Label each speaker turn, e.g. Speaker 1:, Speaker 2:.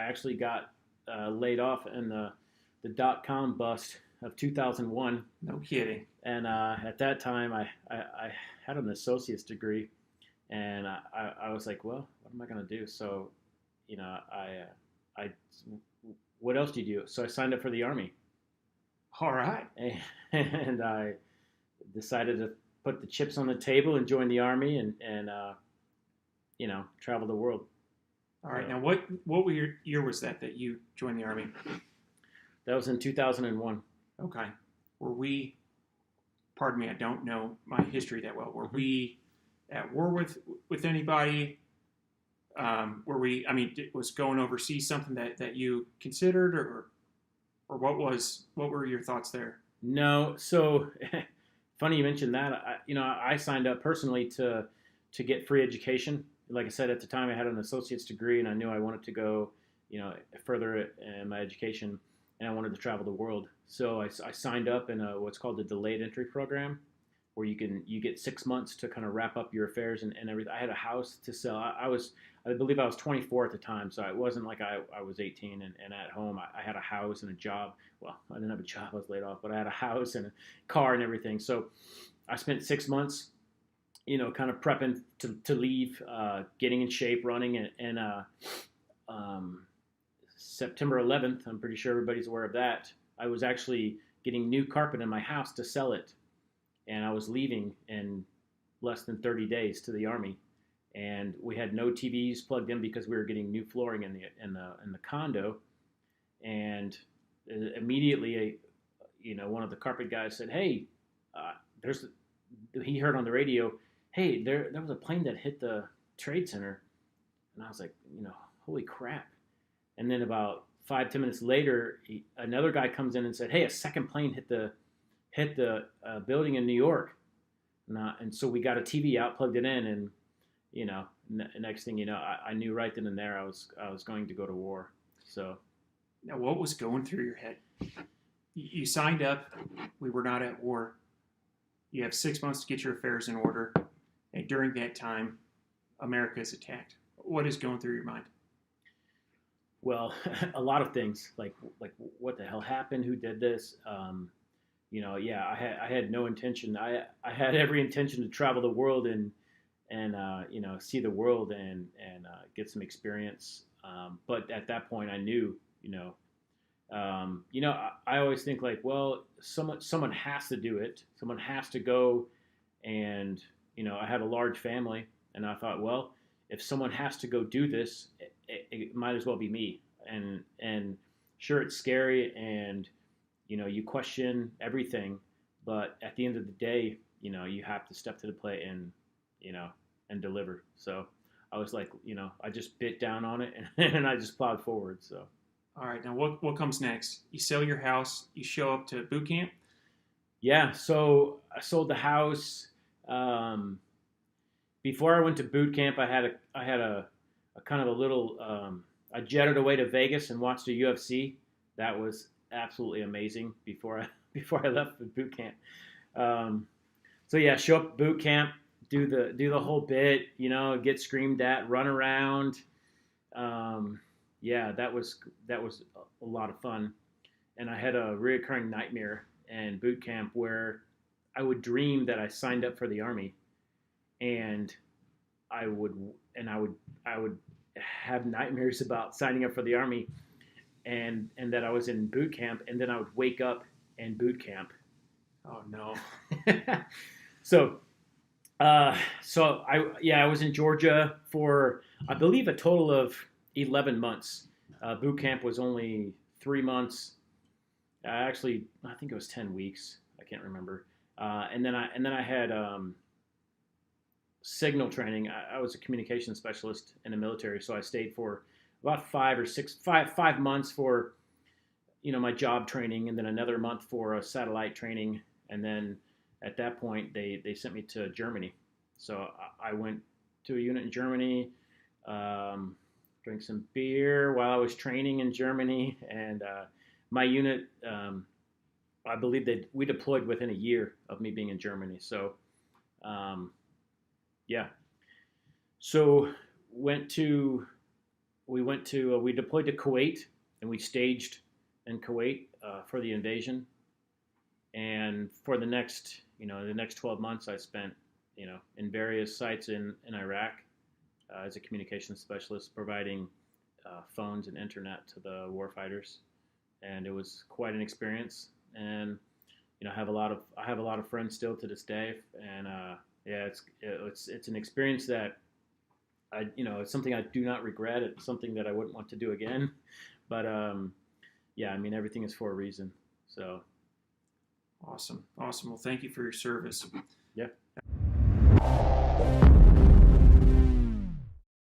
Speaker 1: actually got laid off in the dot-com bust of 2001.
Speaker 2: No kidding.
Speaker 1: And at that time, I had an associate's degree, and I was like, well, what am I going to do? So, I what else do you do? So I signed up for the Army,
Speaker 2: All right.
Speaker 1: and I decided to put the chips on the table and join the Army, and travel the world.
Speaker 2: All right.
Speaker 1: So
Speaker 2: Now, what year was that you joined the Army?
Speaker 1: that was in 2001.
Speaker 2: Okay. Were we? Pardon me, I don't know my history that well. Were we at war with anybody? Were we? I mean, was going overseas something that you considered, or what were your thoughts there?
Speaker 1: No, so funny you mentioned that. I signed up personally to get free education. Like I said, at the time I had an associate's degree, and I knew I wanted to go, further in my education, and I wanted to travel the world. So I signed up in what's called the delayed entry program, where you get 6 months to kind of wrap up your affairs and everything. I had a house to sell. I believe I was 24 at the time, so it wasn't like I was 18 and at home. I had a house and a job. Well, I didn't have a job, I was laid off, but I had a house and a car and everything. So I spent 6 months, kind of prepping to leave, getting in shape, running, and September 11th, I'm pretty sure everybody's aware of that. I was actually getting new carpet in my house to sell it, and I was leaving in less than 30 days to the Army. And we had no TVs plugged in because we were getting new flooring in the condo. And immediately, one of the carpet guys said, "Hey, he heard on the radio, hey, there was a plane that hit the trade center." And I was like, holy crap. And then about 5-10 minutes later, another guy comes in and said, "Hey, a second plane hit the building in New York." And so we got a TV out, plugged it in, and next thing you know, I knew right then and there I was going to go to war. So
Speaker 2: Now, what was going through your head? You signed up. We were not at war. You have 6 months to get your affairs in order, and during that time, America is attacked. What is going through your mind?
Speaker 1: well, a lot of things like what the hell happened? Who did this? Yeah, I had no intention. I had every intention to travel the world and see the world and get some experience. But at that point, I knew, I always think like, well, someone has to do it. Someone has to go, and I had a large family, and I thought, well, if someone has to go do this, it might as well be me. And sure, it's scary, and you question everything, but at the end of the day, you have to step to the plate and deliver. So I was like, I just bit down on it and I just plowed forward. So.
Speaker 2: All right, now what comes next? You sell your house, you show up to boot camp.
Speaker 1: Yeah, so I sold the house. Before I went to boot camp, I had a kind of a little. I jetted away to Vegas and watched the UFC. That was absolutely amazing. Before I left the boot camp. So yeah, show up at boot camp, do the whole bit. Get screamed at, run around. Yeah, that was a lot of fun. And I had a recurring nightmare in boot camp where I would dream that I signed up for the Army, and I would have nightmares about signing up for the Army, and that I was in boot camp, and then I would wake up in boot camp.
Speaker 2: Oh no.
Speaker 1: So I was in Georgia for, I believe, a total of 11 months. Boot camp was only 3 months. Actually, I think it was 10 weeks. I can't remember. And then I had signal training. I was a communications specialist in the military, so I stayed for about 5 months for my job training, and then another month for satellite training, and then at that point they sent me to Germany. So I went to a unit in Germany, drank some beer while I was training in Germany, and my unit, I believe that we deployed within a year of me being in Germany. So yeah, so went to we deployed to Kuwait, and we staged in Kuwait for the invasion. And for the next 12 months, I spent, in various sites in Iraq as a communications specialist, providing phones and internet to the warfighters. And it was quite an experience. And I have a lot of friends still to this day. And yeah, it's an experience that it's something I do not regret. It's something that I wouldn't want to do again. But yeah, I mean, everything is for a reason. So.
Speaker 2: Awesome. Well, thank you for your service.
Speaker 1: Yeah.